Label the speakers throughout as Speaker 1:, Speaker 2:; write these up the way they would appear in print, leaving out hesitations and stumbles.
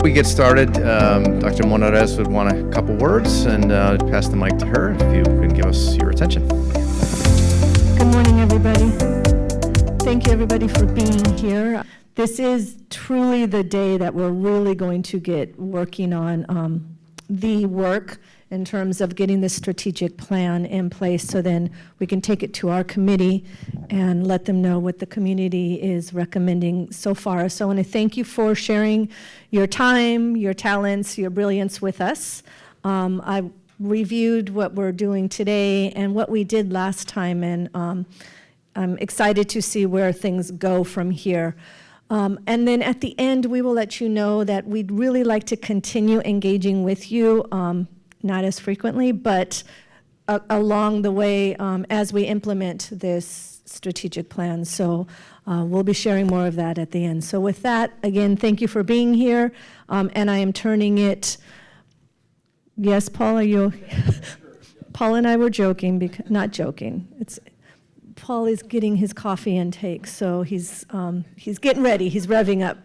Speaker 1: We get started. Dr. Monarez would want a couple words, and pass the mic to her if you can give us your attention.
Speaker 2: Good morning, everybody. Thank you, everybody, for being here. This is truly the day that we're really going to get working on the work in terms of getting the strategic plan in place, so then we can take it to our committee and let them know what the community is recommending so far. So I want to thank you for sharing your time, your talents, your brilliance with us. I reviewed what we're doing today and what we did last time, and I'm excited to see where things go from here. And then at the end, we will let you know that we'd really like to continue engaging with you, not as frequently, but along the way as we implement this strategic plan. So we'll be sharing more of that at the end. So with that, again, thank you for being here. And I am turning it, yes, Paul, are you? Paul and I were joking, not joking. Paul is getting his coffee intake, so he's getting ready. He's revving up.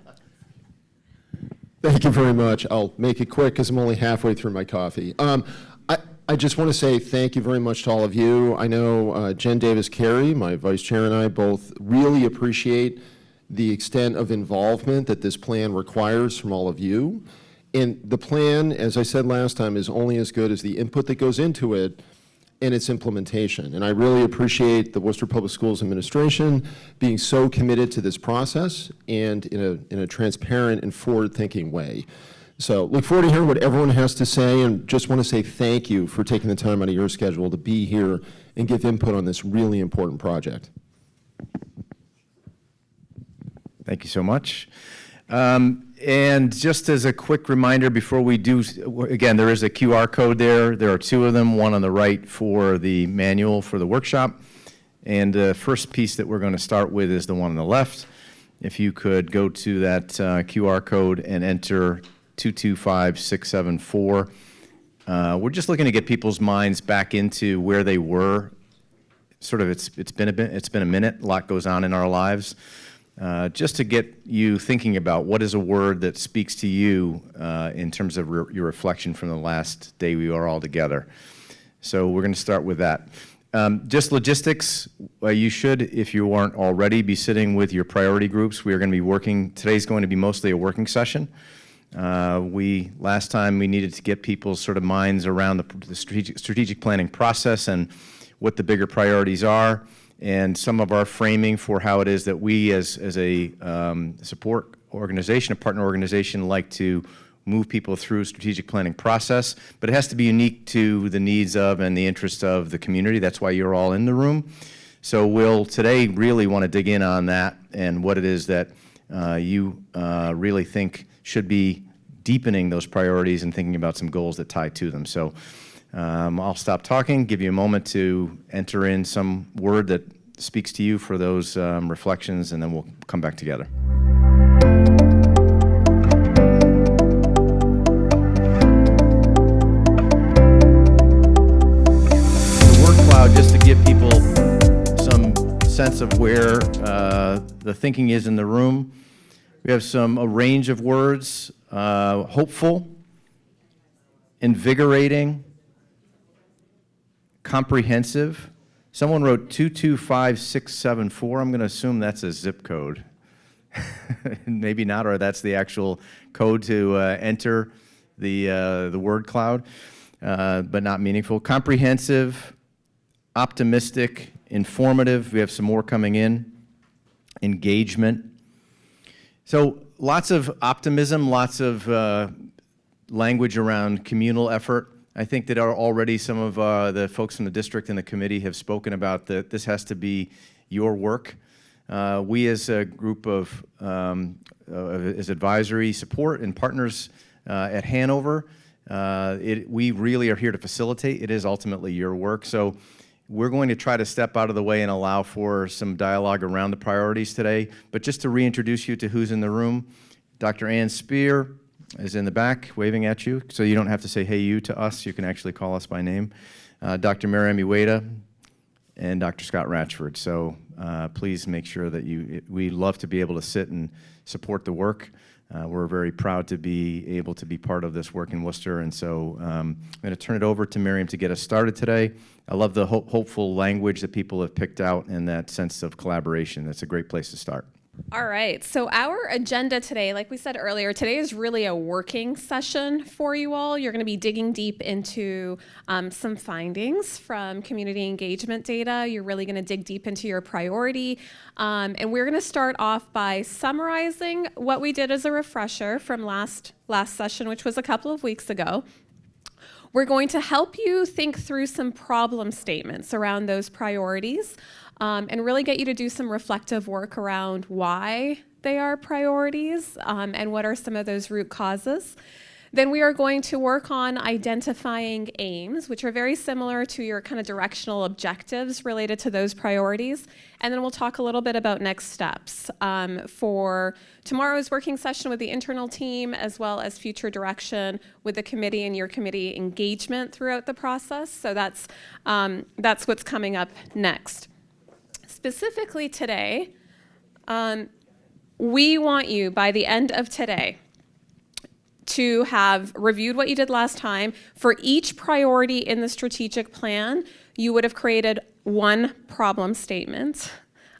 Speaker 3: Thank you very much. I'll make it quick because I'm only halfway through my coffee. I just want to say thank you very much to all of you. I know Jen Davis-Carey, my vice chair, and I both really appreciate the extent of involvement that this plan requires from all of you. And the plan, as I said last time, is only as good as the input that goes into it and its implementation. And I really appreciate the Worcester Public Schools Administration being so committed to this process and in a transparent and forward-thinking way. So look forward to hearing what everyone has to say, and just want to say thank you for taking the time out of your schedule to be here and give input on this really important project.
Speaker 1: Thank you so much. And just as a quick reminder before we do, again, there is a QR code there. There are two of them, one on the right for the manual for the workshop. And the first piece that we're going to start with is the one on the left. If you could go to that QR code and enter 225674. We're just looking to get people's minds back into where they were. Sort of, it's been a minute. A lot goes on in our lives. Just to get you thinking about what is a word that speaks to you in terms of your reflection from the last day we were all together. So we're going to start with that. Just logistics, you should, if you aren't already, be sitting with your priority groups. We are going to be working, today's going to be mostly a working session. Last time we needed to get people's sort of minds around the strategic planning process and what the bigger priorities are, and some of our framing for how it is that we as a support organization, a partner organization, like to move people through a strategic planning process, but it has to be unique to the needs of and the interest of the community. That's why you're all in the room. So we'll today really want to dig in on that and what it is that you really think should be deepening those priorities and thinking about some goals that tie to them. So I'll stop talking, give you a moment to enter in some word that speaks to you for those reflections, and then we'll come back together. The word cloud, just to give people some sense of where the thinking is in the room. We have a range of words: hopeful, invigorating, comprehensive. Someone wrote 225674. I'm going to assume that's a zip code. Maybe not, or that's the actual code to enter the word cloud, but not meaningful. Comprehensive, optimistic, informative. We have some more coming in. Engagement. So lots of optimism, lots of language around communal effort. I think that already some of the folks from the district and the committee have spoken about that this has to be your work. We as a group of as advisory support and partners at Hanover, we really are here to facilitate. It is ultimately your work. So we're going to try to step out of the way and allow for some dialogue around the priorities today. But just to reintroduce you to who's in the room, Dr. Ann Spear is in the back waving at you, so you don't have to say hey you to us. You can actually call us by name. Dr. Miriam Ueda and Dr. Scott Ratchford. So please make sure that we love to be able to sit and support the work. We're very proud to be able to be part of this work in Worcester, and so I'm going to turn it over to Miriam to get us started today. I love the hopeful language that people have picked out and that sense of collaboration. That's a great place to start.
Speaker 4: All right, so our agenda today, like we said earlier, today is really a working session for you all. You're going to be digging deep into some findings from community engagement data. You're really going to dig deep into your priority. And we're going to start off by summarizing what we did as a refresher from last session, which was a couple of weeks ago. We're going to help you think through some problem statements around those priorities. And really get you to do some reflective work around why they are priorities and what are some of those root causes. Then we are going to work on identifying aims, which are very similar to your kind of directional objectives related to those priorities. And then we'll talk a little bit about next steps for tomorrow's working session with the internal team, as well as future direction with the committee and your committee engagement throughout the process. So that's what's coming up next. Specifically today, we want you, by the end of today, to have reviewed what you did last time. For each priority in the strategic plan, you would have created one problem statement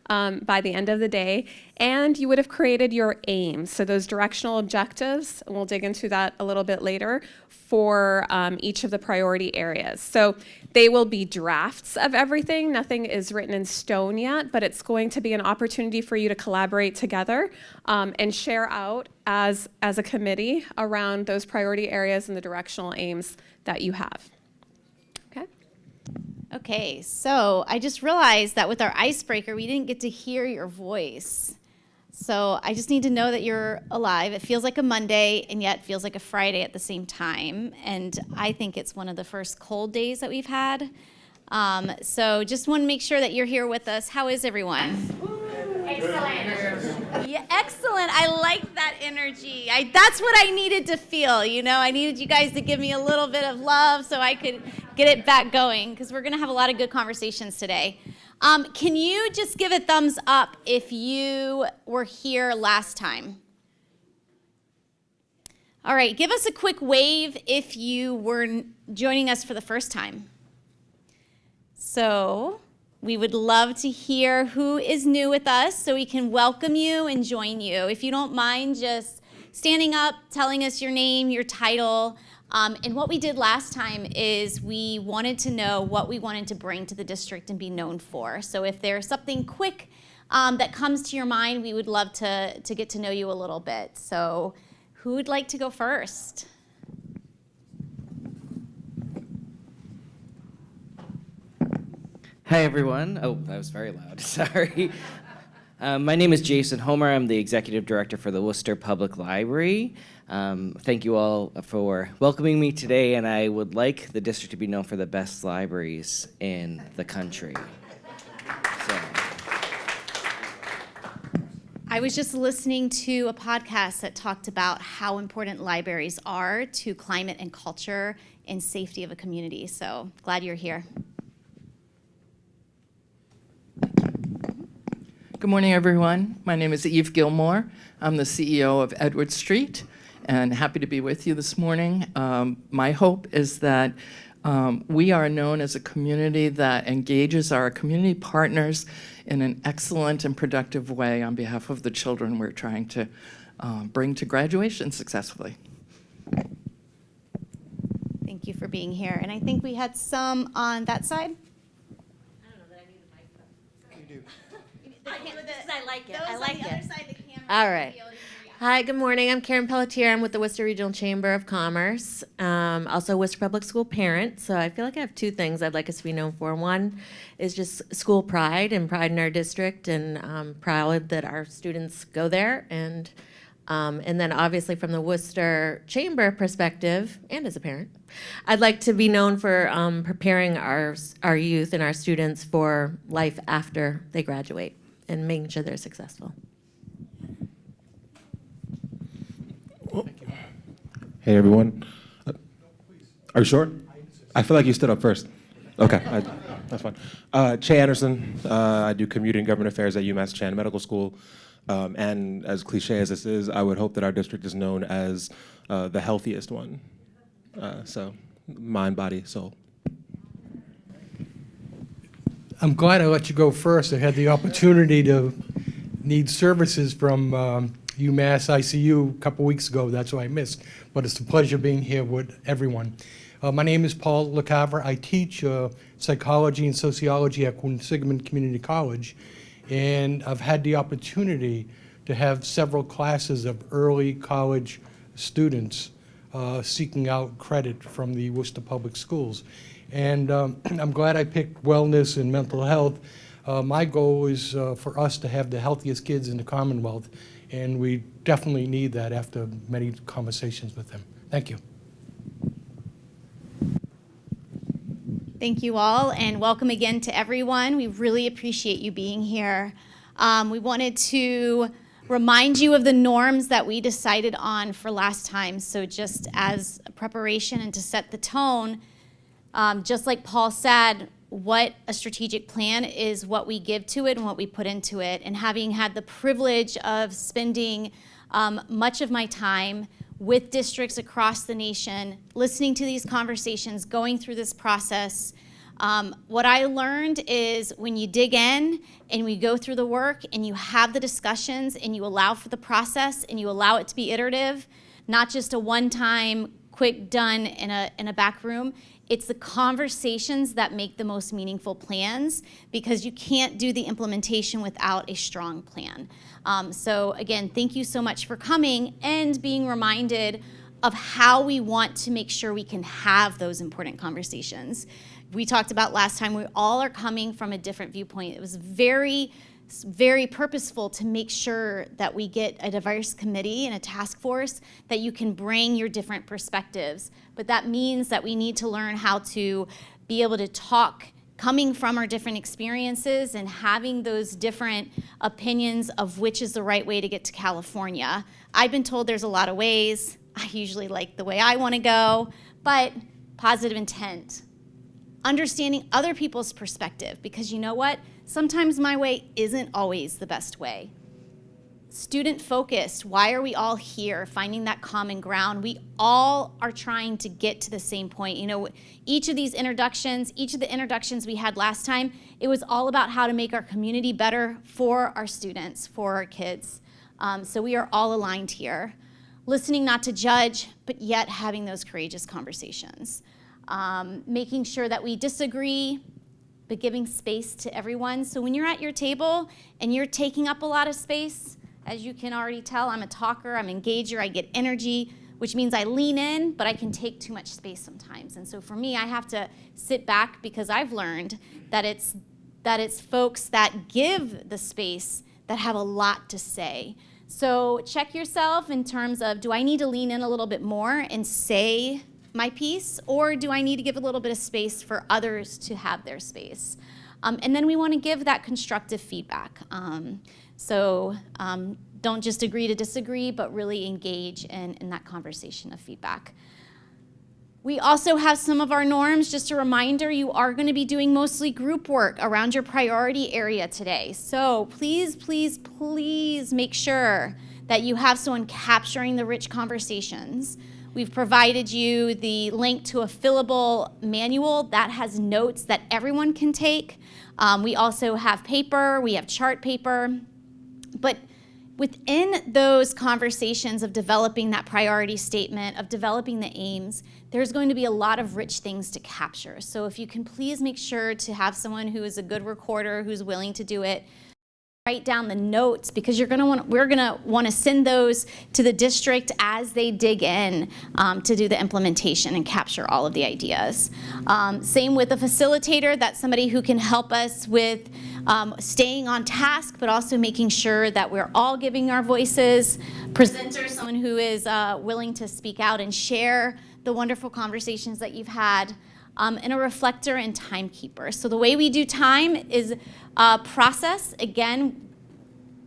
Speaker 4: by the end of the day, and you would have created your aims, so those directional objectives, and we'll dig into that a little bit later, for each of the priority areas. So they will be drafts of everything. Nothing is written in stone yet, but it's going to be an opportunity for you to collaborate together and share out as a committee around those priority areas and the directional aims that you have. Okay?
Speaker 5: Okay, so I just realized that with our icebreaker, we didn't get to hear your voice. So I just need to know that you're alive. It feels like a Monday, and yet feels like a Friday at the same time. And I think it's one of the first cold days that we've had. So just want to make sure that you're here with us. How is everyone? Excellent. Yeah, excellent. I like that energy. That's what I needed to feel. You know, I needed you guys to give me a little bit of love so I could get it back going, because we're going to have a lot of good conversations today. Can you just give a thumbs up if you were here last time? All right, give us a quick wave if you were joining us for the first time. So we would love to hear who is new with us so we can welcome you and join you. If you don't mind just standing up, telling us your name, your title. And what we did last time is we wanted to know what we wanted to bring to the district and be known for. So if there's something quick that comes to your mind, we would love to get to know you a little bit. So who would like to go first?
Speaker 6: Hi, everyone. Oh, that was very loud. Sorry. My name is Jason Homer. I'm the Executive Director for the Worcester Public Library. Thank you all for welcoming me today, and I would like the district to be known for the best libraries in the country.
Speaker 5: I was just listening to a podcast that talked about how important libraries are to climate and culture and safety of a community. So glad you're here.
Speaker 7: Good morning, everyone. My name is Eve Gilmore. I'm the CEO of Edward Street, and happy to be with you this morning. My hope is that we are known as a community that engages our community partners in an excellent and productive way on behalf of the children we're trying to bring to graduation successfully.
Speaker 5: Thank you for being here. And I think we had some on that side.
Speaker 8: I like it.
Speaker 5: Those
Speaker 8: I like
Speaker 5: on the
Speaker 8: it.
Speaker 5: other side of the camera.
Speaker 8: All right.
Speaker 5: will be able to hear you.
Speaker 8: Hi, good morning. I'm Karen Pelletier. I'm with the Worcester Regional Chamber of Commerce. Also a Worcester Public School parent. So I feel like I have two things I'd like us to be known for. One is just school pride and pride in our district, and proud that our students go there. And then obviously from the Worcester Chamber perspective, and as a parent, I'd like to be known for preparing our youth and our students for life after they graduate and making sure they're successful.
Speaker 9: Hey, everyone. Are you sure? I feel like you stood up first. Okay. That's fine. Che Anderson. I do community and government affairs at UMass Chan Medical School. And as cliche as this is, I would hope that our district is known as the healthiest one. So mind, body, soul.
Speaker 10: I'm glad I let you go first. I had the opportunity to need services from UMass ICU a couple weeks ago. That's what I missed. But it's a pleasure being here with everyone. My name is Paul LeCavre. I teach psychology and sociology at Quinsigamond Community College. And I've had the opportunity to have several classes of early college students seeking out credit from the Worcester Public Schools. And I'm glad I picked wellness and mental health. My goal is for us to have the healthiest kids in the Commonwealth, and we definitely need that after many conversations with them. Thank you.
Speaker 5: Thank you all, and welcome again to everyone. We really appreciate you being here. We wanted to remind you of the norms that we decided on for last time. So just as a preparation and to set the tone, just like Paul said, what a strategic plan is what we give to it and what we put into it. And having had the privilege of spending much of my time with districts across the nation, listening to these conversations, going through this process, what I learned is when you dig in and we go through the work and you have the discussions and you allow for the process and you allow it to be iterative, not just a one-time quick done in a back room, it's the conversations that make the most meaningful plans, because you can't do the implementation without a strong plan. So again, thank you so much for coming and being reminded of how we want to make sure we can have those important conversations. We talked about last time, we all are coming from a different viewpoint. It was very purposeful to make sure that we get a diverse committee and a task force that you can bring your different perspectives. But that means that we need to learn how to be able to talk coming from our different experiences and having those different opinions of which is the right way to get to California. I've been told there's a lot of ways. I usually like the way I want to go, but positive intent. Understanding other people's perspective, because you know what? Sometimes my way isn't always the best way. Student focused, why are we all here? Finding that common ground. We all are trying to get to the same point. You know, each of the introductions we had last time, it was all about how to make our community better for our students, for our kids. So we are all aligned here. Listening not to judge, but yet having those courageous conversations. Making sure that we disagree, but giving space to everyone. So when you're at your table and you're taking up a lot of space, as you can already tell, I'm a talker, I'm an engager, I get energy, which means I lean in, but I can take too much space sometimes. And so for me, I have to sit back, because I've learned that it's folks that give the space that have a lot to say. So check yourself in terms of, do I need to lean in a little bit more and say my piece, or do I need to give a little bit of space for others to have their space? And then we want to give that constructive feedback. Don't just agree to disagree, but really engage in that conversation of feedback. We also have some of our norms. Just a reminder, you are going to be doing mostly group work around your priority area today. So please, please, please make sure that you have someone capturing the rich conversations. We've provided you the link to a fillable manual that has notes that everyone can take. We also have paper, we have chart paper. But within those conversations of developing that priority statement, of developing the aims, there's going to be a lot of rich things to capture. So if you can please make sure to have someone who is a good recorder, who's willing to do it, write down the notes, because we're gonna want to send those to the district as they dig in to do the implementation and capture all of the ideas. Same with a facilitator. That's somebody who can help us with staying on task, but also making sure that we're all giving our voices. Presenter, someone who is willing to speak out and share the wonderful conversations that you've had. And a reflector and timekeeper. So the way we do time is process. Again,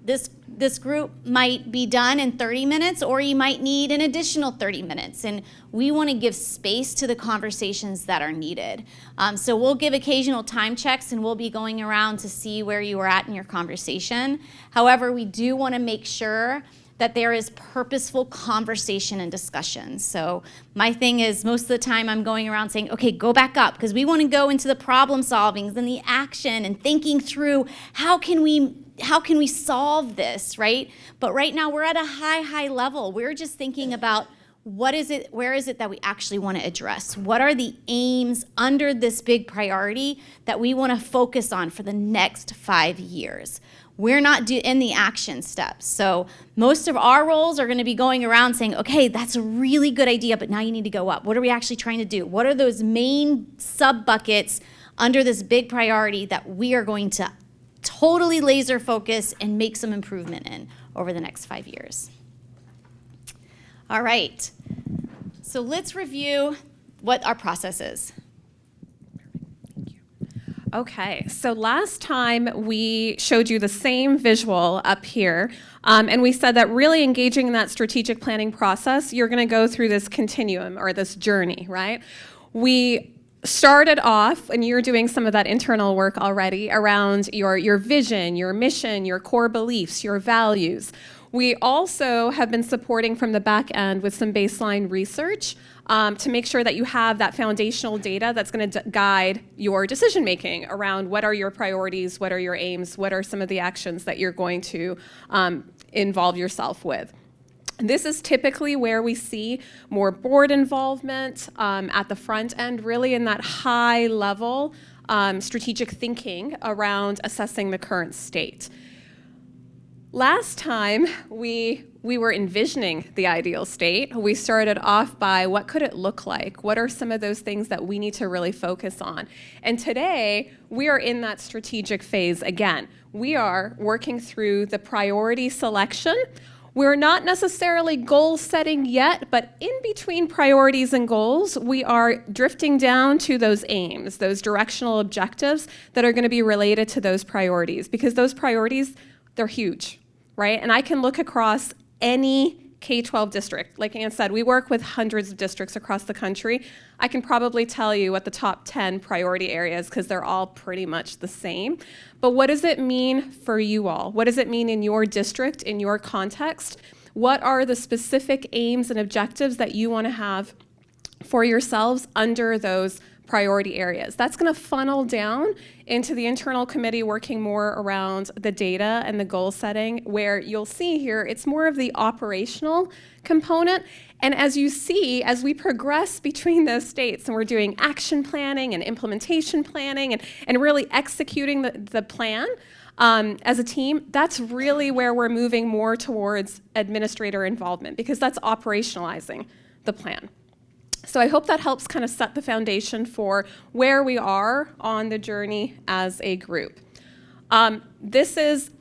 Speaker 5: this group might be done in 30 minutes, or you might need an additional 30 minutes. And we want to give space to the conversations that are needed. So we'll give occasional time checks, and we'll be going around to see where you are at in your conversation. However, we do want to make sure that there is purposeful conversation and discussion. So my thing is, most of the time I'm going around saying, okay, go back up, because we want to go into the problem solvings and the action and thinking through how can we solve this, right? But right now we're at a high level. We're just thinking about where is it that we actually want to address? What are the aims under this big priority that we want to focus on for the next 5 years? We're not in the action steps. So most of our roles are going to be going around saying, okay, that's a really good idea, but now you need to go up. What are we actually trying to do? What are those main sub-buckets under this big priority that we are going to totally laser focus and make some improvement in over the next 5 years? All right. So let's review what our process is.
Speaker 4: Okay, so last time we showed you the same visual up here, and we said that really engaging in that strategic planning process, you're going to go through this continuum or this journey, right? We started off, and you're doing some of that internal work already around your vision, your mission, your core beliefs, your values. We also have been supporting from the back end with some baseline research to make sure that you have that foundational data that's going to guide your decision making around what are your priorities, what are your aims, what are some of the actions that you're going to involve yourself with. This is typically where we see more board involvement at the front end, really in that high level strategic thinking around assessing the current state. Last time, we were envisioning the ideal state. We started off by what could it look like? What are some of those things that we need to really focus on? And today, we are in that strategic phase again. We are working through the priority selection. We're not necessarily goal setting yet, but in between priorities and goals, we are drifting down to those aims, those directional objectives that are going to be related to those priorities, because those priorities, they're huge. Right? And I can look across any K-12 district. Like Ann said, we work with hundreds of districts across the country. I can probably tell you what the top 10 priority areas, because they're all pretty much the same. But what does it mean for you all? What does it mean in your district, in your context? What are the specific aims and objectives that you want to have for yourselves under those priority areas? That's going to funnel down into the internal committee working more around the data and the goal setting, where you'll see here it's more of the operational component. And as you see, as we progress between those states and we're doing action planning and implementation planning and really executing the plan as a team, that's really where we're moving more towards administrator involvement, because that's operationalizing the plan. So I hope that helps kind of set the foundation for where we are on the journey as a group. This is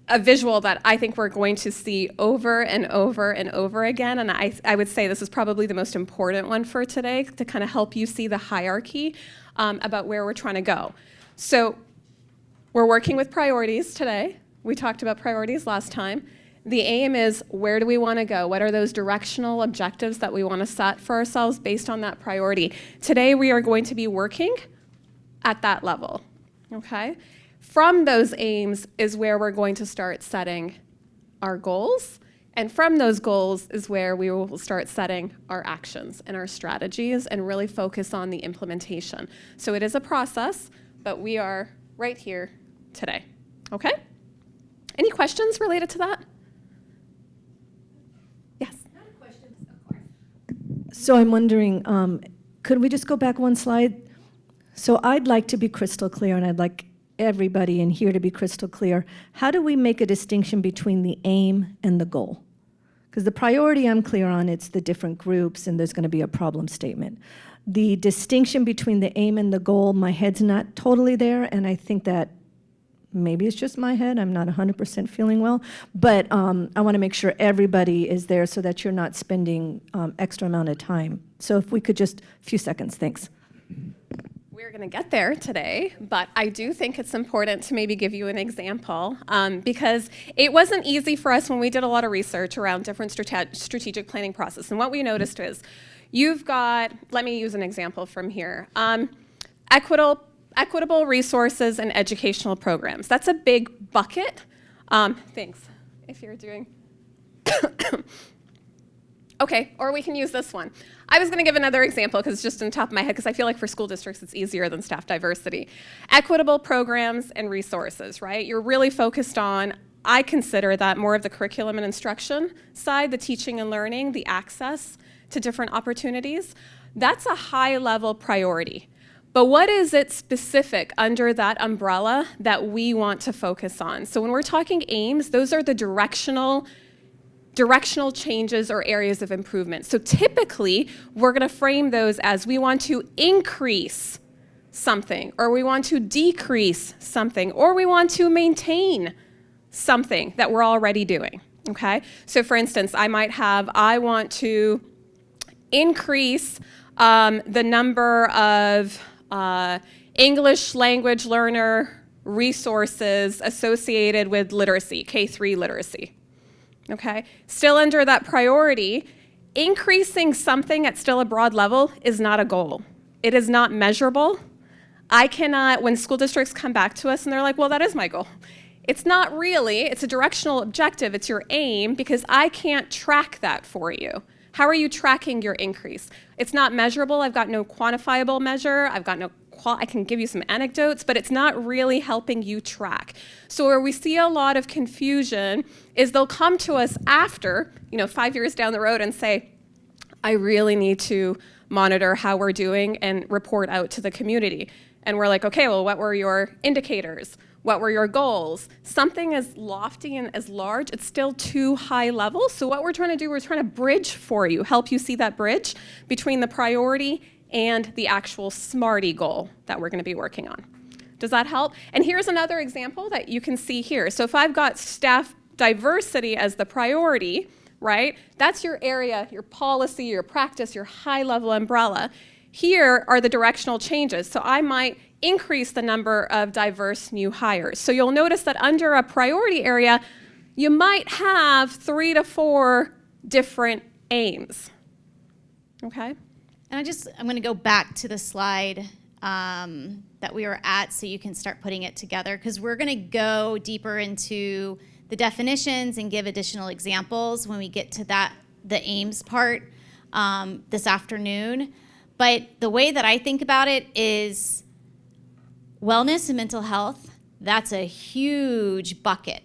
Speaker 4: a visual that I think we're going to see over and over and over again, and I would say this is probably the most important one for today to kind of help you see the hierarchy about where we're trying to go. So we're working with priorities today. We talked about priorities last time. The aim is, where do we want to go? What are those directional objectives that we want to set for ourselves based on that priority? Today, we are going to be working at that level, okay? From those aims is where we're going to start setting our goals, and from those goals is where we will start setting our actions and our strategies and really focus on the implementation. So it is a process, but we are right here today, okay? Any questions related to that?
Speaker 2: So I'm wondering, could we just go back one slide? So I'd like to be crystal clear, and I'd like everybody in here to be crystal clear. How do we make a distinction between the aim and the goal? Because the priority I'm clear on, it's the different groups, and there's going to be a problem statement. The distinction between the aim and the goal, my head's not totally there, and I think that maybe it's just my head, I'm not 100% feeling well, but I want to make sure everybody is there so that you're not spending extra amount of time. So if we could just, a few seconds, thanks.
Speaker 4: we're going to get there today, but I do think it's important to maybe give you an example because it wasn't easy for us when we did a lot of research around different strategic planning process. And what we noticed is you've got, let me use an example from here, equitable resources and educational programs. That's a big bucket. Thanks, if you're doing. Okay, or we can use this one. I was going to give another example because it's just on top of my head because I feel like for school districts it's easier than staff diversity. Equitable programs and resources, right? You're really focused on, I consider that more of the curriculum and instruction side, the teaching and learning, the access to different opportunities. That's a high-level priority. But what is it specific under that umbrella that we want to focus on? So when we're talking aims, those are the directional changes or areas of improvement. So typically, we're going to frame those as we want to increase something, or we want to decrease something, or we want to maintain something that we're already doing, okay? So for instance, I want to increase the number of English language learner resources associated with literacy, K-3 literacy. Okay, still under that priority, increasing something at still a broad level is not a goal. It is not measurable. I cannot, when school districts come back to us and they're like, well, that is my goal. It's not really, it's a directional objective, it's your aim, because I can't track that for you. How are you tracking your increase? It's not measurable, I've got no quantifiable measure, I can give you some anecdotes, but it's not really helping you track. So where we see a lot of confusion is they'll come to us after, 5 years down the road and say, I really need to monitor how we're doing and report out to the community. And we're like, okay, well, what were your indicators? What were your goals? Something as lofty and as large, it's still too high level. So what we're trying to do, we're trying to bridge for you, help you see that bridge between the priority and the actual SMARTY goal that we're going to be working on. Does that help? And here's another example that you can see here. So if I've got staff diversity as the priority, right, that's your area, your policy, your practice, your high-level umbrella. Here are the directional changes. So I might increase the number of diverse new hires. So you'll notice that under a priority area, you might have 3 to 4 different aims. Okay?
Speaker 5: And I'm going to go back to the slide that we were at so you can start putting it together, because we're going to go deeper into the definitions and give additional examples when we get to the aims part this afternoon. But the way that I think about it is wellness and mental health, that's a huge bucket.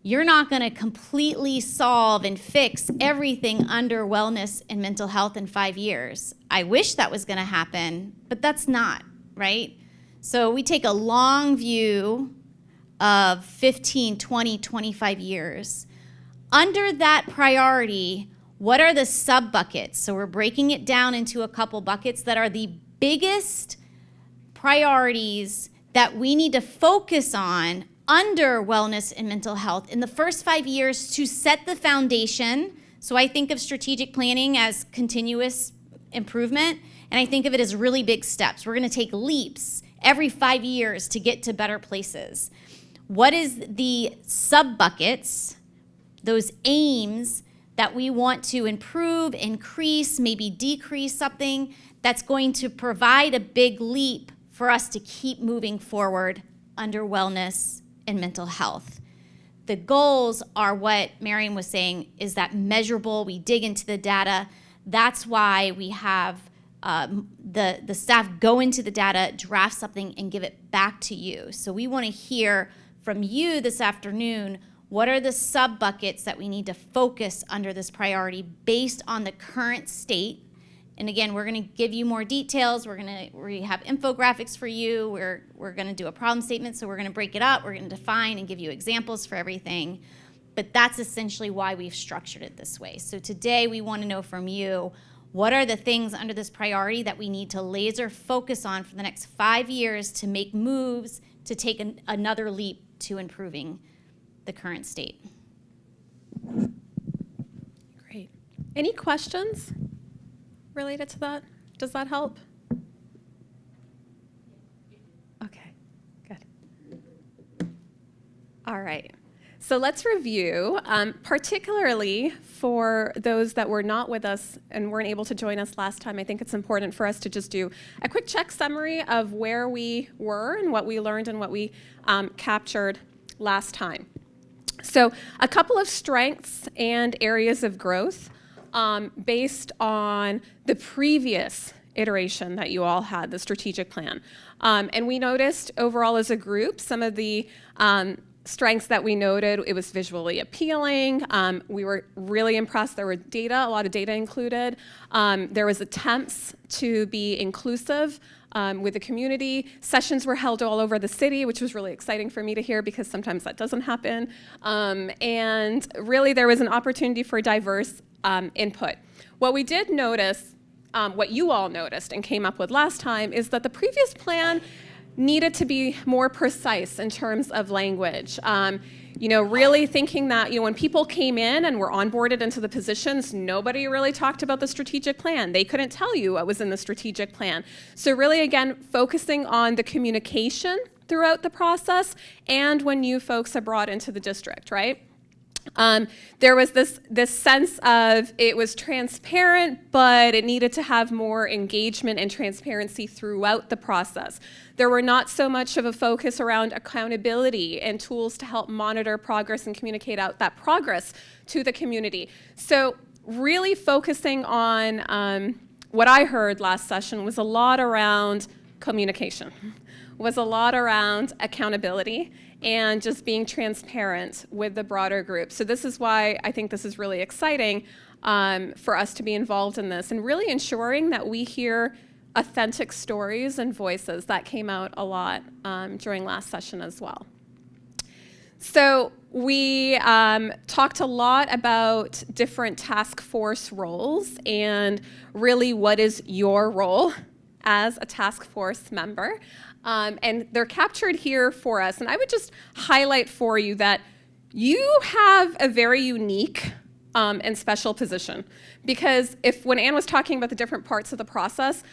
Speaker 5: You're not going to completely solve and fix everything under wellness and mental health in 5 years. I wish that was going to happen, but that's not, right? So we take a long view of 15, 20, 25 years. Under that priority, what are the sub-buckets? So we're breaking it down into a couple buckets that are the biggest priorities that we need to focus on under wellness and mental health in the first 5 years to set the foundation. So I think of strategic planning as continuous improvement, and I think of it as really big steps. We're going to take leaps every 5 years to get to better places. What is the sub-buckets, those aims that we want to improve, increase, maybe decrease something that's going to provide a big leap for us to keep moving forward under wellness and mental health? The goals are what Marion was saying, is that measurable. We dig into the data. That's why we have the staff go into the data, draft something, and give it back to you. So we want to hear from you this afternoon, what are the sub-buckets that we need to focus under this priority based on the current state? And again, we're going to give you more details. We have infographics for you. We're going to do a problem statement, so we're going to break it up. We're going to define and give you examples for everything. But that's essentially why we've structured it this way. So today we want to know from you, what are the things under this priority that we need to laser focus on for the next 5 years to make moves to take another leap to improving the current state?
Speaker 4: Great. Any questions related to that? Does that help? All right. So let's review, particularly for those that were not with us and weren't able to join us last time. I think it's important for us to just do a quick check summary of where we were and what we learned and what we captured last time. So a couple of strengths and areas of growth based on the previous iteration that you all had, the strategic plan. And we noticed overall as a group some of the strengths that we noted. It was visually appealing. We were really impressed. There were a lot of data included. There was attempts to be inclusive with the community. Sessions were held all over the city, which was really exciting for me to hear because sometimes that doesn't happen. And really there was an opportunity for diverse input. What we did notice, what you all noticed and came up with last time, is that the previous plan needed to be more precise in terms of language. Really thinking that, when people came in and were onboarded into the positions, nobody really talked about the strategic plan. They couldn't tell you what was in the strategic plan. So really, again, focusing on the communication throughout the process and when new folks are brought into the district, right? There was this sense of it was transparent, but it needed to have more engagement and transparency throughout the process. There were not so much of a focus around accountability and tools to help monitor progress and communicate out that progress to the community. So really focusing on what I heard last session was a lot around communication, was a lot around accountability, and just being transparent with the broader group. So this is why I think this is really exciting for us to be involved in this and really ensuring that we hear authentic stories and voices. That came out a lot during last session as well. So we talked a lot about different task force roles and really what is your role as a task force member. And they're captured here for us. And I would just highlight for you that you have a very unique and special position. Because when Anne was talking about the different parts of the process,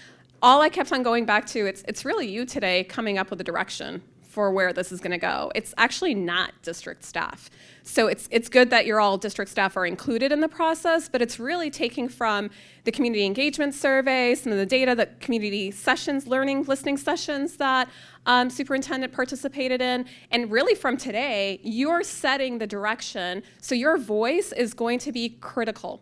Speaker 4: all I kept on going back to, it's really you today coming up with a direction for where this is going to go. It's actually not district staff. So it's good that your all district staff are included in the process, but it's really taking from the community engagement survey, some of the data, the community sessions, listening sessions that superintendent participated in, and really from today, you're setting the direction, so your voice is going to be critical.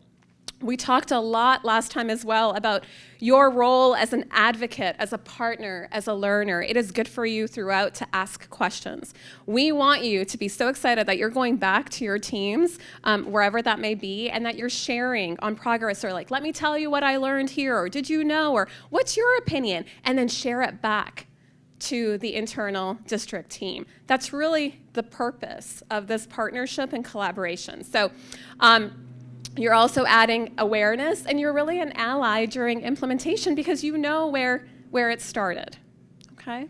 Speaker 4: We talked a lot last time as well about your role as an advocate, as a partner, as a learner. It is good for you throughout to ask questions. We want you to be so excited that you're going back to your teams, wherever that may be, and that you're sharing on progress, or like, let me tell you what I learned here, or did you know, or what's your opinion, and then share it back to the internal district team. That's really the purpose of this partnership and collaboration. So, you're also adding awareness, and you're really an ally during implementation because you know where it started, okay?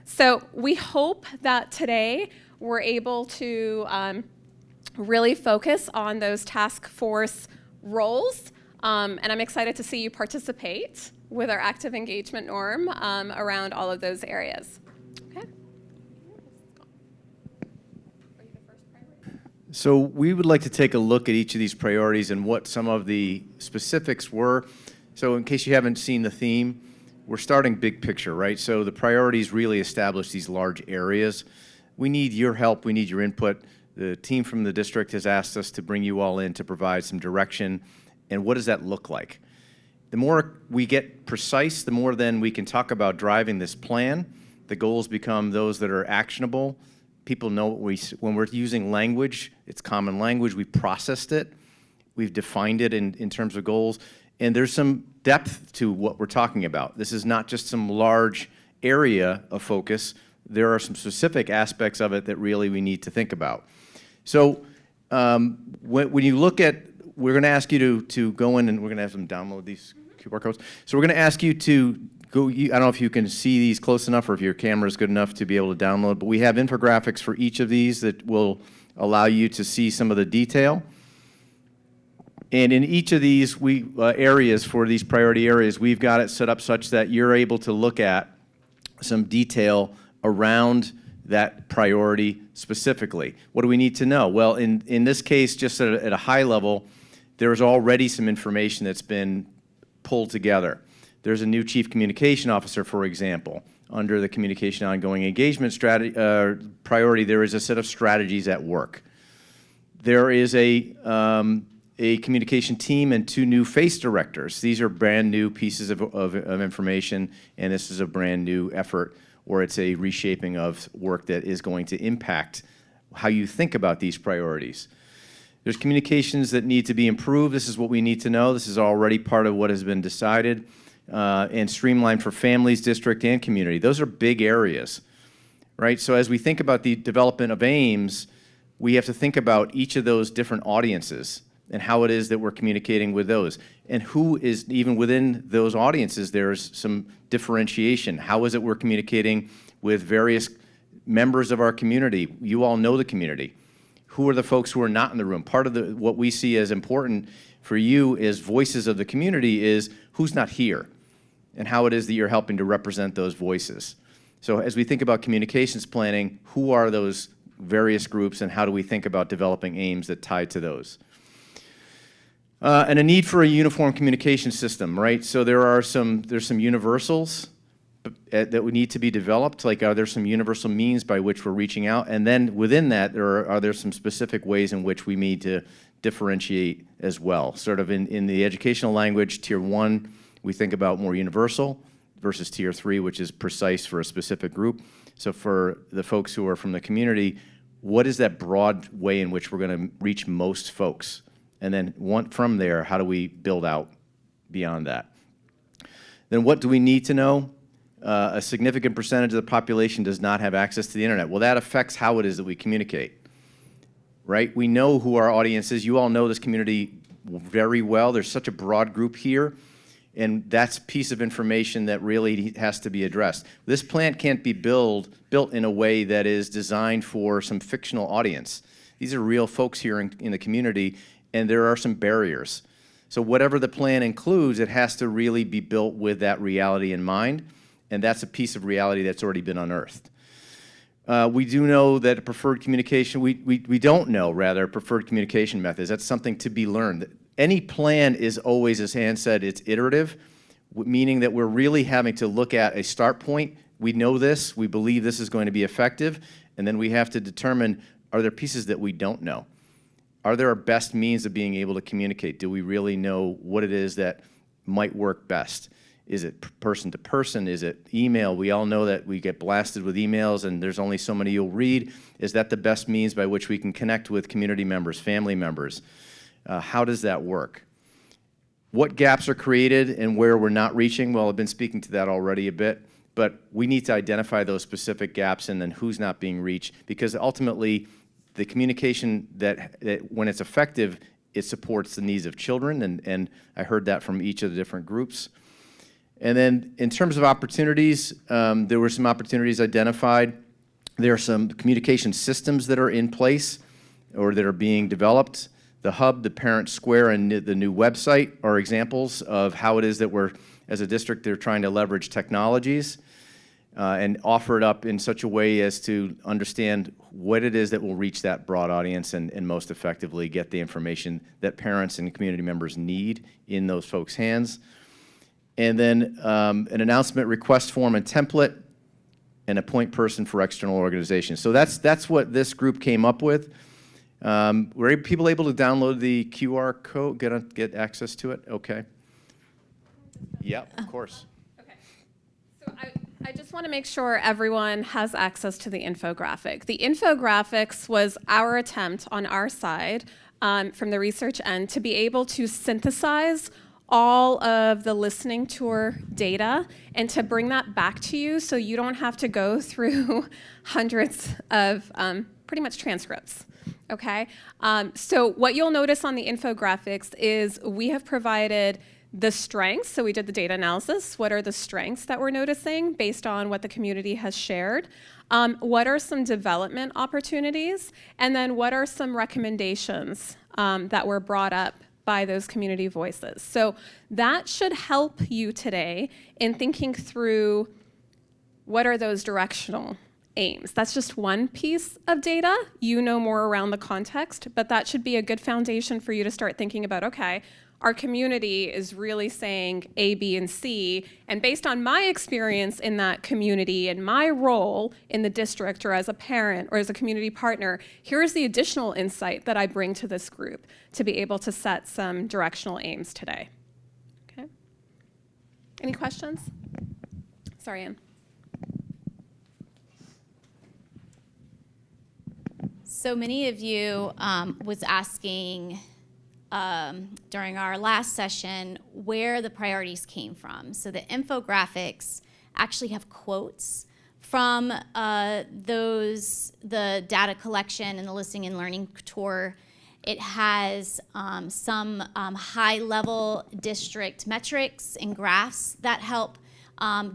Speaker 4: So we hope that today we're able to really focus on those task force roles, and I'm excited to see you participate with our active engagement norm around all of those areas. Okay.
Speaker 1: So we would like to take a look at each of these priorities and what some of the specifics were. So in case you haven't seen the theme, we're starting big picture, right? So the priorities really establish these large areas. We need your help, we need your input. The team from the district has asked us to bring you all in to provide some direction. And what does that look like? The more we get precise, the more then we can talk about driving this plan. The goals become those that are actionable. People know when we're using language, it's common language, we've processed it, we've defined it in terms of goals, and there's some depth to what we're talking about. This is not just some large area of focus. There are some specific aspects of it that really we need to think about. So when you look at, we're going to ask you to go in, and we're going to have them download these QR codes. So we're going to ask you to go, I don't know if you can see these close enough or if your camera is good enough to be able to download, but we have infographics for each of these that will allow you to see some of the detail. And in each of these areas, for these priority areas, we've got it set up such that you're able to look at some detail around that priority specifically. What do we need to know? Well, in this case, just at a high level, there's already some information that's been pulled together. There's a new chief communication officer, for example. Under the communication ongoing engagement strategy, priority, there is a set of strategies at work. There is a communication team and 2 new FACE directors. These are brand new pieces of information, and this is a brand new effort, or it's a reshaping of work that is going to impact how you think about these priorities. There's communications that need to be improved. This is what we need to know. This is already part of what has been decided, and streamlined for families, district, and community. Those are big areas, right? So as we think about the development of AIMS, we have to think about each of those different audiences and how it is that we're communicating with those. And who is, even within those audiences, there's some differentiation. How is it we're communicating with various members of our community? You all know the community. Who are the folks who are not in the room? Part of what we see as important for you as voices of the community is who's not here and how it is that you're helping to represent those voices. So as we think about communications planning, who are those various groups and how do we think about developing aims that tie to those? And a need for a uniform communication system, right? So there's some universals that would need to be developed, like are there some universal means by which we're reaching out? And then within that, are there some specific ways in which we need to differentiate as well? Sort of in the educational language, tier 1, we think about more universal versus tier 3, which is precise for a specific group. So for the folks who are from the community, what is that broad way in which we're going to reach most folks? And then from there, how do we build out beyond that? Then what do we need to know? A significant percentage of the population does not have access to the internet. Well, that affects how it is that we communicate, right? We know who our audience is. You all know this community very well. There's such a broad group here, and that's a piece of information that really has to be addressed. This plant can't be built in a way that is designed for some fictional audience. These are real folks here in the community, and there are some barriers. So whatever the plan includes, it has to really be built with that reality in mind, and that's a piece of reality that's already been unearthed. We do know that a preferred communication, we don't know, rather, preferred communication methods. That's something to be learned. Any plan is always, as Han said, it's iterative, meaning that we're really having to look at a start point. We know this, we believe this is going to be effective, and then we have to determine, are there pieces that we don't know? Are there our best means of being able to communicate? Do we really know what it is that might work best? Is it person to person? Is it email? We all know that we get blasted with emails and there's only so many you'll read. Is that the best means by which we can connect with community members, family members? How does that work? What gaps are created and where we're not reaching? Well, I've been speaking to that already a bit, but we need to identify those specific gaps and then who's not being reached, because ultimately the communication that when it's effective, it supports the needs of children, and I heard that from each of the different groups. And then in terms of opportunities, there were some opportunities identified. There are some communication systems that are in place or that are being developed. The hub, the parent square, and the new website are examples of how it is that we're, as a district, they're trying to leverage technologies and offer it up in such a way as to understand what it is that will reach that broad audience and most effectively get the information that parents and community members need in those folks' hands. And then an announcement request form and template, and a point person for external organizations. So that's what this group came up with. Were people able to download the QR code, get access to it? Okay. Yeah, of course.
Speaker 4: Okay. So I just want to make sure everyone has access to the infographic. The infographics was our attempt on our side from the research end to be able to synthesize all of the listening tour data and to bring that back to you so you don't have to go through hundreds of pretty much transcripts, okay? So what you'll notice on the infographics is we have provided the strengths, so we did the data analysis. What are the strengths that we're noticing based on what the community has shared? What are some development opportunities? And then what are some recommendations that were brought up by those community voices? So that should help you today in thinking through what are those directional Ames. That's just one piece of data. You know more around the context, but that should be a good foundation for you to start thinking about, okay, our community is really saying A, B, and C, and based on my experience in that community and my role in the district or as a parent or as a community partner, here's the additional insight that I bring to this group to be able to set some directional aims today. Okay? Any questions? Sorry, Ann.
Speaker 5: So many of you was asking during our last session where the priorities came from. So the infographics actually have quotes from the data collection and the listening and learning tour. It has some high-level district metrics and graphs that help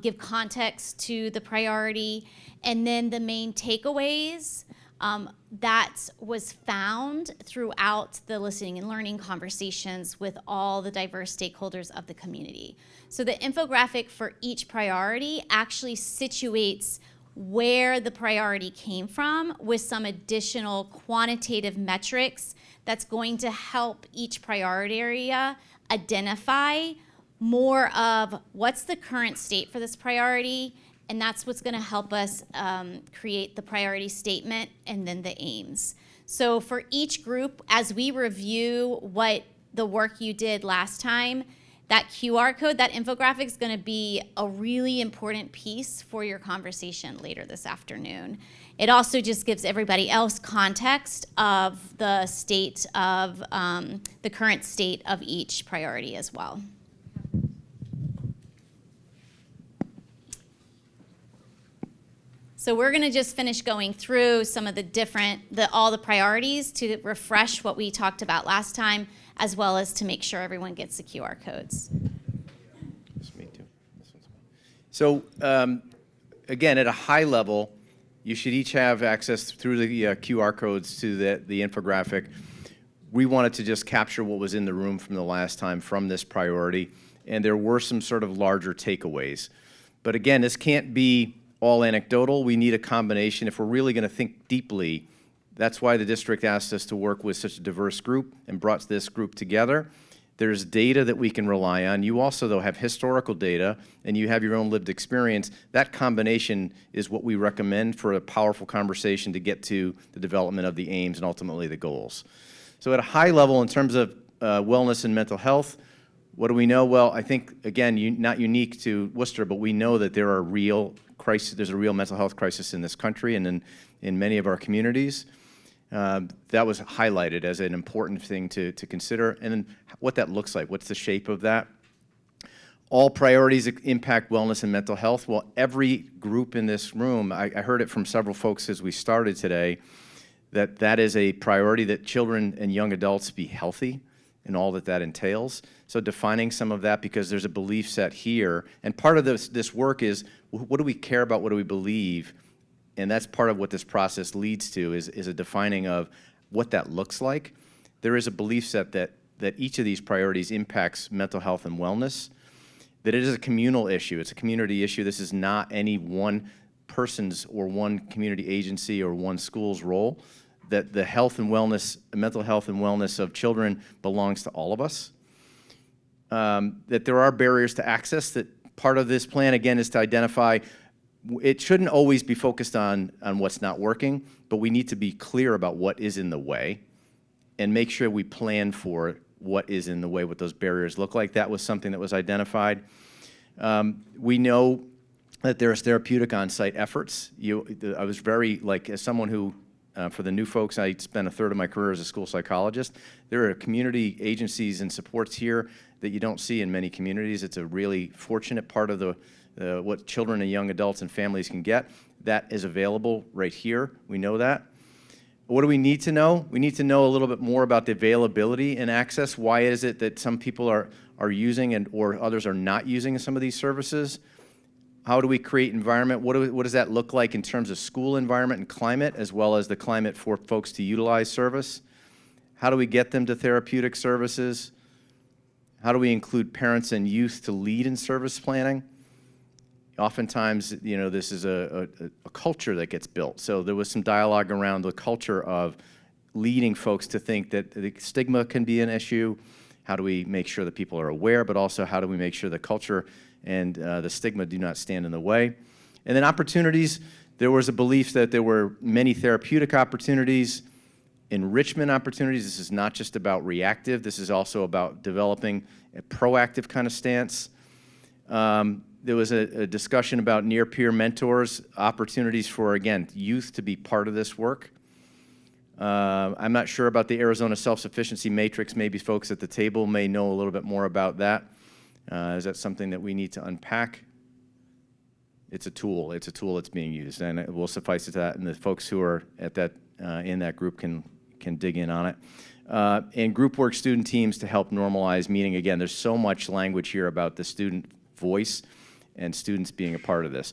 Speaker 5: give context to the priority. And then the main takeaways that was found throughout the listening and learning conversations with all the diverse stakeholders of the community. So the infographic for each priority actually situates where the priority came from with some additional quantitative metrics that's going to help each priority area identify more of what's the current state for this priority, and that's what's going to help us create the priority statement and then the aims. So for each group, as we review what the work you did last time, that QR code, that infographic is going to be a really important piece for your conversation later this afternoon. It also just gives everybody else context of the state of the current state of each priority as well. So we're going to just finish going through some of the all the priorities to refresh what we talked about last time, as well as to make sure everyone gets the QR codes.
Speaker 1: Me too. So again, at a high level, you should each have access through the QR codes to the infographic. We wanted to just capture what was in the room from the last time from this priority, and there were some sort of larger takeaways. But again, this can't be all anecdotal. We need a combination. If we're really going to think deeply, that's why the district asked us to work with such a diverse group and brought this group together. There's data that we can rely on. You also, though, have historical data, and you have your own lived experience. That combination is what we recommend for a powerful conversation to get to the development of the aims and ultimately the goals. So at a high level, in terms of wellness and mental health, what do we know? Well, I think, again, not unique to Worcester, but we know that there's a real mental health crisis in this country and in many of our communities. That was highlighted as an important thing to consider. And then what that looks like, what's the shape of that? All priorities impact wellness and mental health. Well, every group in this room, I heard it from several folks as we started today, that is a priority, that children and young adults be healthy and all that entails. So defining some of that, because there's a belief set here, and part of this work is, what do we care about, what do we believe? And that's part of what this process leads to, is a defining of what that looks like. There is a belief set that each of these priorities impacts mental health and wellness, that it is a communal issue, it's a community issue. This is not any one person's or one community agency or one school's role, that the health and wellness, mental health and wellness of children belongs to all of us, that there are barriers to access, that part of this plan, again, is to identify. It shouldn't always be focused on what's not working, but we need to be clear about what is in the way and make sure we plan for what is in the way, what those barriers look like. That was something that was identified. We know that there's therapeutic on-site efforts. I was very, as someone who, for the new folks, I spent a third of my career as a school psychologist. There are community agencies and supports here that you don't see in many communities. It's a really fortunate part of what children and young adults and families can get. That is available right here. We know that. What do we need to know? We need to know a little bit more about the availability and access. Why is it that some people are using or others are not using some of these services? How do we create environment? What does that look like in terms of school environment and climate, as well as the climate for folks to utilize service? How do we get them to therapeutic services? How do we include parents and youth to lead in service planning? Oftentimes, this is a culture that gets built. So there was some dialogue around the culture of leading folks to think that the stigma can be an issue. How do we make sure that people are aware, but also how do we make sure the culture and the stigma do not stand in the way? And then opportunities, there was a belief that there were many therapeutic opportunities, enrichment opportunities. This is not just about reactive. This is also about developing a proactive kind of stance. There was a discussion about near-peer mentors, opportunities for, again, youth to be part of this work. I'm not sure about the Arizona Self-Sufficiency Matrix. Maybe folks at the table may know a little bit more about that. Is that something that we need to unpack? It's a tool. It's a tool that's being used, and it will suffice it to that, and the folks who are at that in that group can dig in on it. And group work student teams to help normalize meeting. Again, there's so much language here about the student voice and students being a part of this.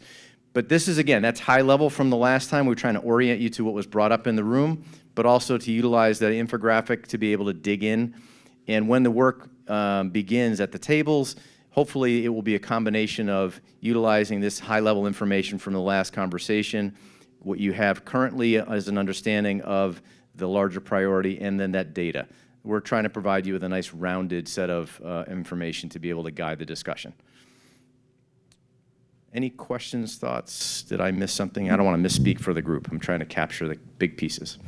Speaker 1: But this is, again, that's high level from the last time. We're trying to orient you to what was brought up in the room, but also to utilize that infographic to be able to dig in. And when the work begins at the tables, hopefully it will be a combination of utilizing this high-level information from the last conversation, what you have currently as an understanding of the larger priority, and then that data. We're trying to provide you with a nice rounded set of information to be able to guide the discussion. Any questions, thoughts? Did I miss something? I don't want to misspeak for the group. I'm trying to capture the big pieces.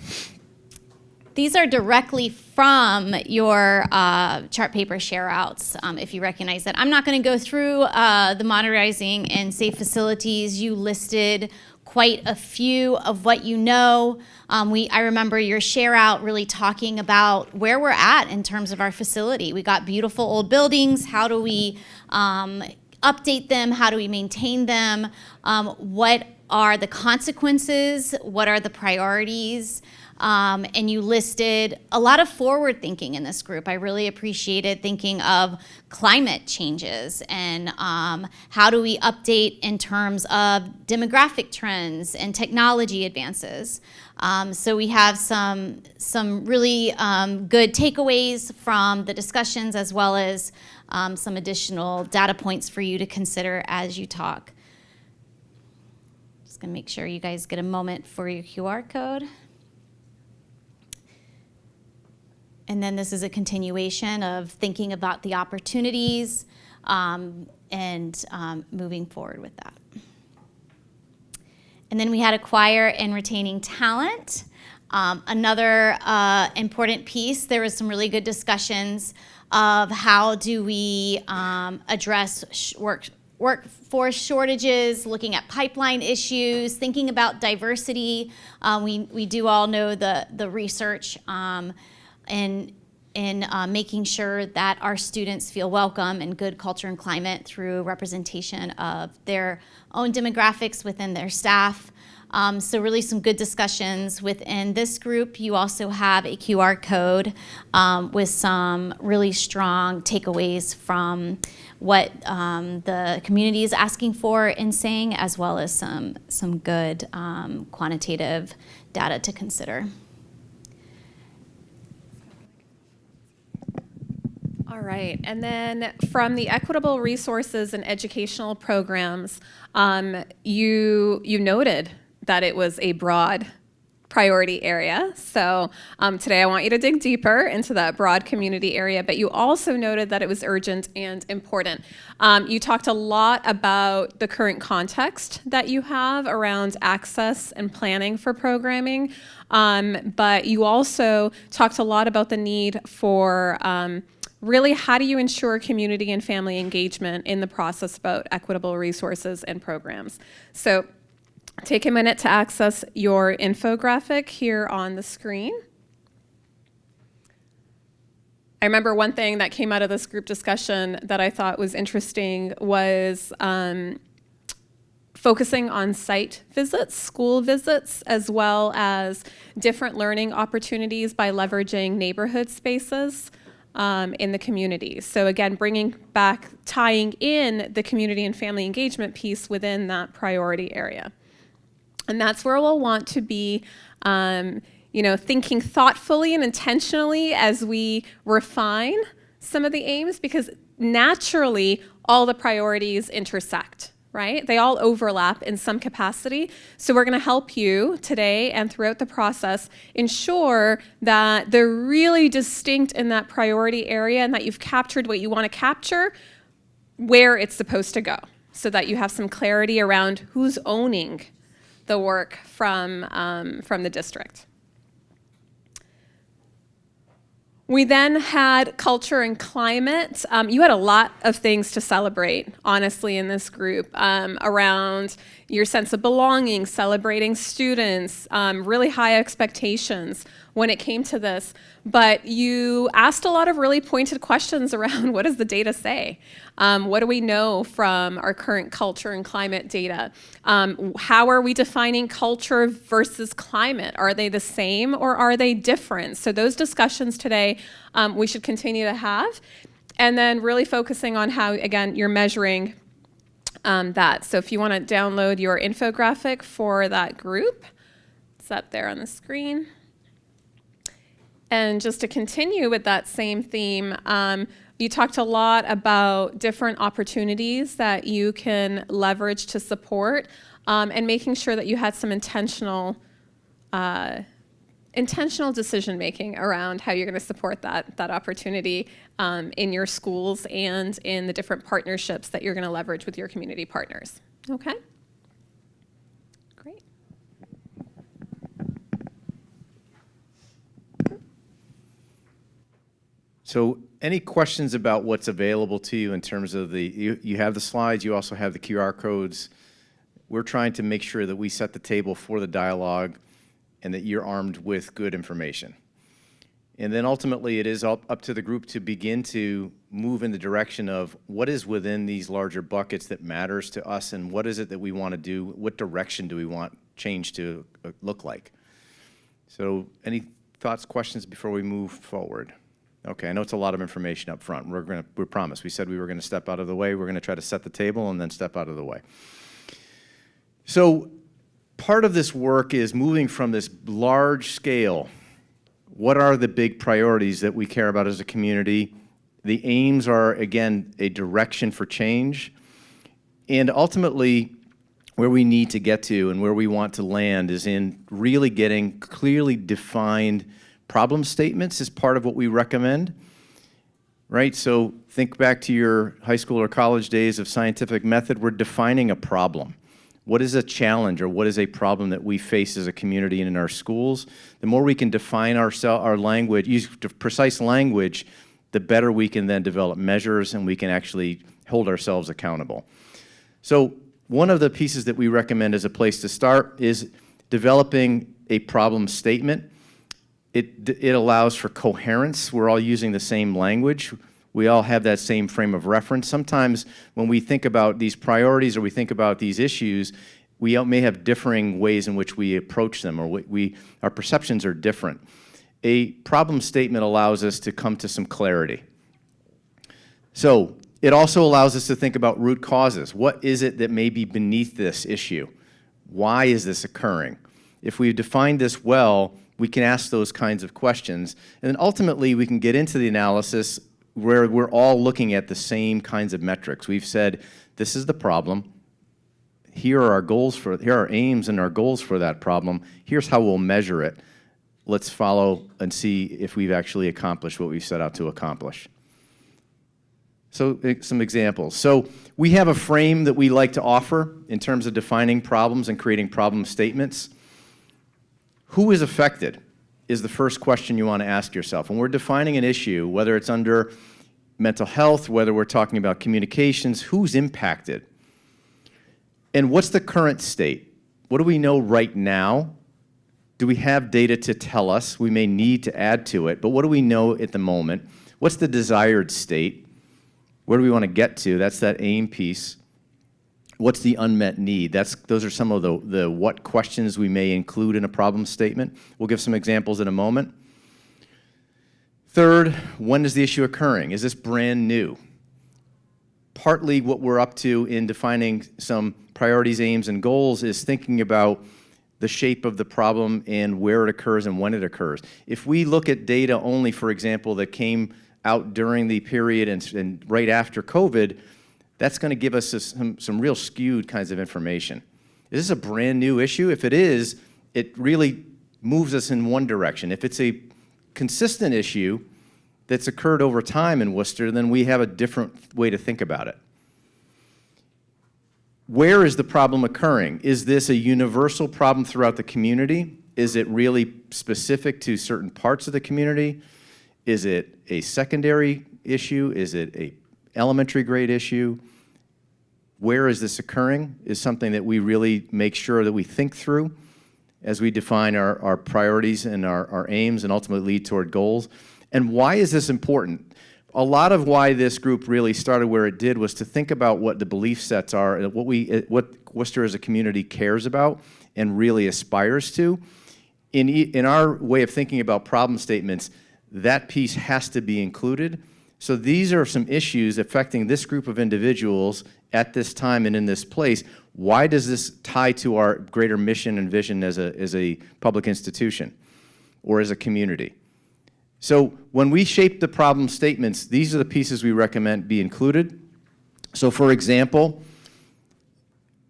Speaker 5: These are directly from your chart paper share-outs, if you recognize that. I'm not going to go through the modernizing and safe facilities. You listed quite a few of what you know. I remember your share-out really talking about where we're at in terms of our facility. We got beautiful old buildings. How do we update them? How do we maintain them? What are the consequences? What are the priorities? And you listed a lot of forward thinking in this group. I really appreciated thinking of climate changes and how do we update in terms of demographic trends and technology advances. So we have some really good takeaways from the discussions, as well as some additional data points for you to consider as you talk. Just gonna make sure you guys get a moment for your QR code. And then this is a continuation of thinking about the opportunities and moving forward with that. And then we had acquire and retaining talent. Another important piece, there was some really good discussions of how do we address workforce shortages, looking at pipeline issues, thinking about diversity. We do all know the research in making sure that our students feel welcome and good culture and climate through representation of their own demographics within their staff. So really some good discussions within this group. You also have a QR code with some really strong takeaways from what the community is asking for in saying, as well as some good quantitative data to consider.
Speaker 4: All right, and then from the equitable resources and educational programs, you noted that it was a broad priority area. So today I want you to dig deeper into that broad community area, but you also noted that it was urgent and important. You talked a lot about the current context that you have around access and planning for programming, but you also talked a lot about the need for really, how do you ensure community and family engagement in the process about equitable resources and programs? So take a minute to access your infographic here on the screen. I remember one thing that came out of this group discussion that I thought was interesting was focusing on site visits, school visits, as well as different learning opportunities by leveraging neighborhood spaces in the community. So again, bringing back, tying in the community and family engagement piece within that priority area. And that's where we'll want to be thinking thoughtfully and intentionally as we refine some of the aims, because naturally all the priorities intersect, right? They all overlap in some capacity. So we're going to help you today and throughout the process ensure that they're really distinct in that priority area and that you've captured what you want to capture where it's supposed to go, so that you have some clarity around who's owning the work from the district. We then had culture and climate. You had a lot of things to celebrate, honestly, in this group, around your sense of belonging, celebrating students, really high expectations when it came to this. But you asked a lot of really pointed questions around what does the data say? What do we know from our current culture and climate data? How are we defining culture versus climate? Are they the same or are they different? So those discussions today we should continue to have. And then really focusing on how, again, you're measuring that. So if you want to download your infographic for that group, it's up there on the screen. And just to continue with that same theme, you talked a lot about different opportunities that you can leverage to support, and making sure that you had some intentional decision making around how you're going to support that opportunity in your schools and in the different partnerships that you're going to leverage with your community partners. Okay? Great.
Speaker 1: So any questions about what's available to you in terms of you have the slides, you also have the QR codes. We're trying to make sure that we set the table for the dialogue and that you're armed with good information. And then ultimately it is up to the group to begin to move in the direction of what is within these larger buckets that matters to us and what is it that we want to do, what direction do we want change to look like. So any thoughts, questions before we move forward? Okay, I know it's a lot of information up front. We promised. We said we were going to step out of the way. We're going to try to set the table and then step out of the way. So part of this work is moving from this large scale. What are the big priorities that we care about as a community? The aims are, again, a direction for change. And ultimately, where we need to get to and where we want to land is in really getting clearly defined problem statements is part of what we recommend, right? So think back to your high school or college days of scientific method. We're defining a problem. What is a challenge or what is a problem that we face as a community and in our schools? The more we can define our language, use precise language, the better we can then develop measures and we can actually hold ourselves accountable. So one of the pieces that we recommend as a place to start is developing a problem statement. It allows for coherence. We're all using the same language. We all have that same frame of reference. Sometimes when we think about these priorities or we think about these issues, we may have differing ways in which we approach them or our perceptions are different. A problem statement allows us to come to some clarity. So it also allows us to think about root causes. What is it that may be beneath this issue? Why is this occurring? If we've defined this well, we can ask those kinds of questions. And then ultimately, we can get into the analysis where we're all looking at the same kinds of metrics. We've said, this is the problem. Here are our aims and our goals for that problem. Here's how we'll measure it. Let's follow and see if we've actually accomplished what we've set out to accomplish. So some examples. So we have a frame that we like to offer in terms of defining problems and creating problem statements. Who is affected is the first question you want to ask yourself. When we're defining an issue, whether it's under mental health, whether we're talking about communications, who's impacted? And what's the current state? What do we know right now? Do we have data to tell us? We may need to add to it, but what do we know at the moment? What's the desired state? Where do we want to get to? That's that aim piece. What's the unmet need? Those are some of the what questions we may include in a problem statement. We'll give some examples in a moment. Third, when is the issue occurring? Is this brand new? Partly what we're up to in defining some priorities, aims, and goals is thinking about the shape of the problem and where it occurs and when it occurs. If we look at data only, for example, that came out during the period and right after COVID, that's going to give us some real skewed kinds of information. Is this a brand new issue? If it is, it really moves us in one direction. If it's a consistent issue that's occurred over time in Worcester, then we have a different way to think about it. Where is the problem occurring? Is this a universal problem throughout the community? Is it really specific to certain parts of the community? Is it a secondary issue? Is it a elementary grade issue? Where is this occurring is something that we really make sure that we think through as we define our priorities and our aims and ultimately lead toward goals. And why is this important? A lot of why this group really started where it did was to think about what the belief sets are, and what Worcester as a community cares about and really aspires to. In our way of thinking about problem statements, that piece has to be included. So these are some issues affecting this group of individuals at this time and in this place. Why does this tie to our greater mission and vision as a public institution or as a community? So when we shape the problem statements, these are the pieces we recommend be included. So for example,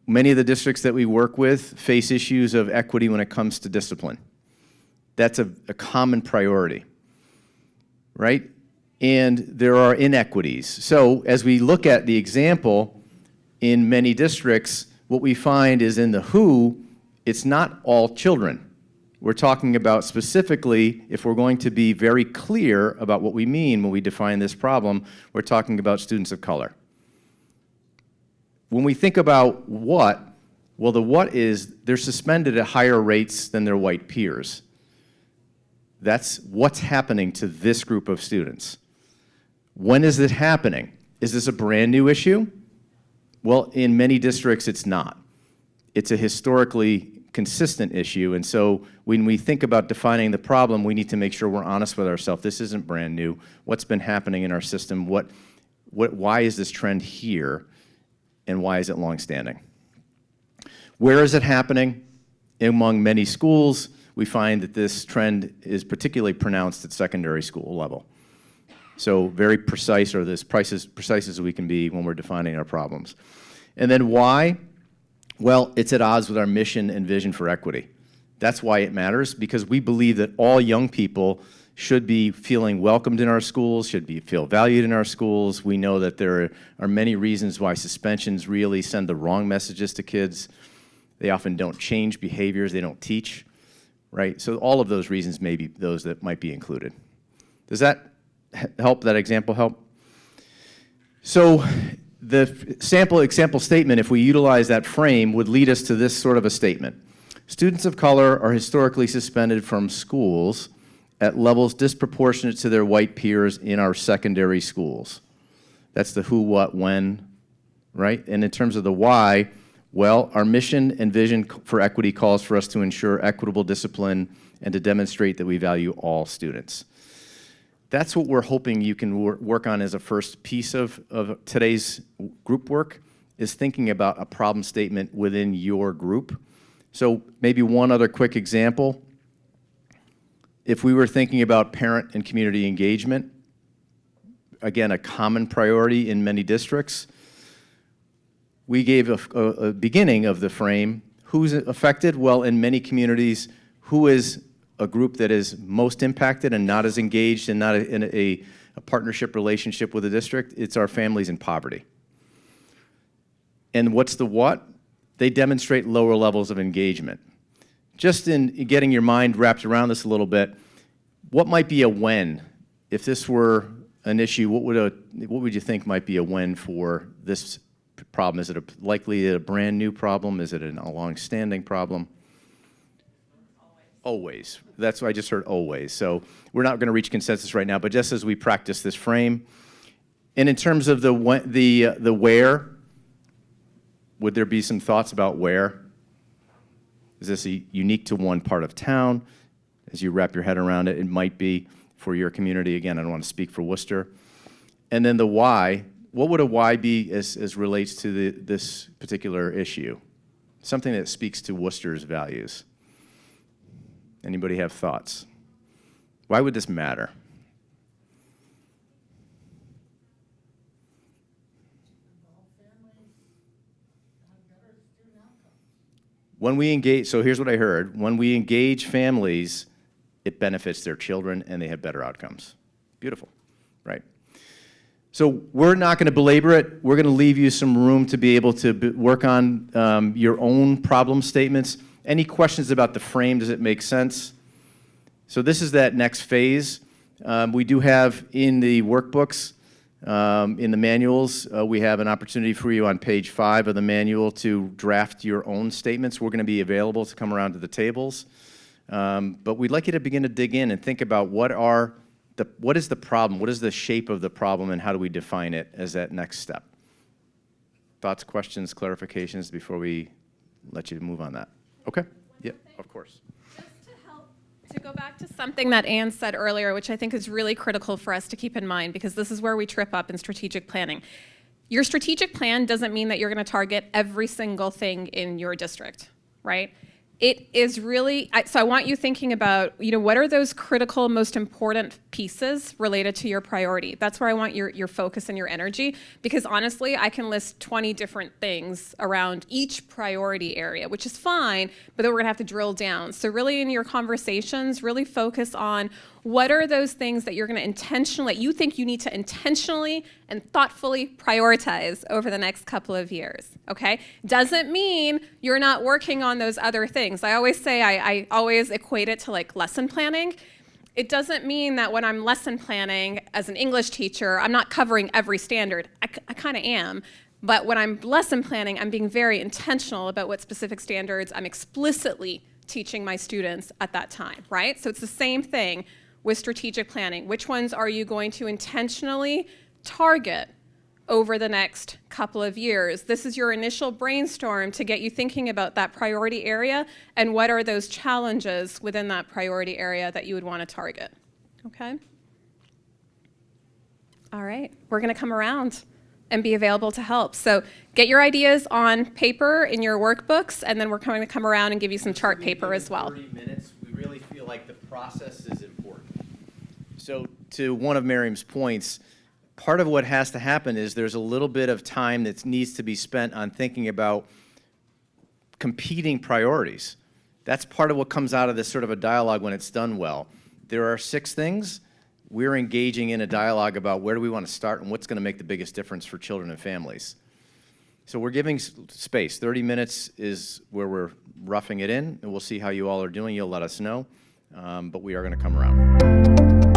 Speaker 1: many of the districts that we work with face issues of equity when it comes to discipline. That's a common priority, right? And there are inequities. So as we look at the example, in many districts, what we find is in the WHO, it's not all children. We're talking about specifically, if we're going to be very clear about what we mean when we define this problem, we're talking about students of color. When we think about what, well, the what is they're suspended at higher rates than their white peers. That's what's happening to this group of students. When is it happening? Is this a brand new issue? Well, in many districts, it's not. It's a historically consistent issue, and so when we think about defining the problem, we need to make sure we're honest with ourselves. This isn't brand new. What's been happening in our system? Why is this trend here, and why is it longstanding? Where is it happening? Among many schools, we find that this trend is particularly pronounced at secondary school level. So very precise, or as precise as we can be when we're defining our problems. And then why? Well, it's at odds with our mission and vision for equity. That's why it matters, because we believe that all young people should be feeling welcomed in our schools, feel valued in our schools. We know that there are many reasons why suspensions really send the wrong messages to kids. They often don't change behaviors, they don't teach, right? So all of those reasons may be those that might be included. Does that help, that example help? So the example statement, if we utilize that frame, would lead us to this sort of a statement. Students of color are historically suspended from schools at levels disproportionate to their white peers in our secondary schools. That's the who, what, when, right? And in terms of the why, well, our mission and vision for equity calls for us to ensure equitable discipline and to demonstrate that we value all students. That's what we're hoping you can work on as a first piece of today's group work, is thinking about a problem statement within your group. So maybe one other quick example. If we were thinking about parent and community engagement, again, a common priority in many districts, we gave a beginning of the frame. Who's affected? Well, in many communities, who is a group that is most impacted and not as engaged and not in a partnership relationship with the district? It's our families in poverty. And what's the what? They demonstrate lower levels of engagement. Just in getting your mind wrapped around this a little bit, what might be a when? If this were an issue, what would you think might be a when for this problem? Is it likely a brand new problem? Is it a long-standing problem? Always. That's why I just heard always. So we're not going to reach consensus right now, but just as we practice this frame. And in terms of the where, would there be some thoughts about where? Is this unique to one part of town? As you wrap your head around it, it might be for your community. Again, I don't want to speak for Worcester. And then the why. What would a why be as relates to this particular issue? Something that speaks to Worcester's values. Anybody have thoughts? Why would this matter? When we engage, so here's what I heard. When we engage families, it benefits their children and they have better outcomes. Beautiful, right? So we're not going to belabor it. We're going to leave you some room to be able to work on your own problem statements. Any questions about the frame? Does it make sense? So this is that next phase. We do have in the workbooks, in the manuals, we have an opportunity for you on page 5 of the manual to draft your own statements. We're going to be available to come around to the tables. But we'd like you to begin to dig in and think about what is the problem, what is the shape of the problem, and how do we define it as that next step? Thoughts, questions, clarifications before we let you move on that? Okay? Yeah, of course.
Speaker 4: To go back to something that Ann said earlier, which I think is really critical for us to keep in mind, because this is where we trip up in strategic planning. Your strategic plan doesn't mean that you're going to target every single thing in your district, right? It is really, so I want you thinking about, what are those critical, most important pieces related to your priority? That's where I want your focus and your energy, because honestly, I can list 20 different things around each priority area, which is fine, but then we're gonna have to drill down. So really in your conversations, really focus on what are those things that you're gonna intentionally, you think you need to intentionally and thoughtfully prioritize over the next couple of years, okay? Doesn't mean you're not working on those other things. I always say, I always equate it to like lesson planning. It doesn't mean that when I'm lesson planning as an English teacher, I'm not covering every standard. I kind of am. But when I'm lesson planning, I'm being very intentional about what specific standards I'm explicitly teaching my students at that time, right? So it's the same thing with strategic planning. Which ones are you going to intentionally target over the next couple of years? This is your initial brainstorm to get you thinking about that priority area and what are those challenges within that priority area that you would want to target, okay? All right, we're gonna come around and be available to help. So get your ideas on paper in your workbooks, and then we're going to come around and give you some chart paper as well.
Speaker 1: 30 minutes, we really feel like the process is important. So to one of Miriam's points, part of what has to happen is there's a little bit of time that needs to be spent on thinking about competing priorities. That's part of what comes out of this sort of a dialogue when it's done well. There are 6 things. We're engaging in a dialogue about where do we want to start and what's going to make the biggest difference for children and families. So we're giving space. 30 minutes is where we're roughing it in, and we'll see how you all are doing. You'll let us know, but we are going to come around.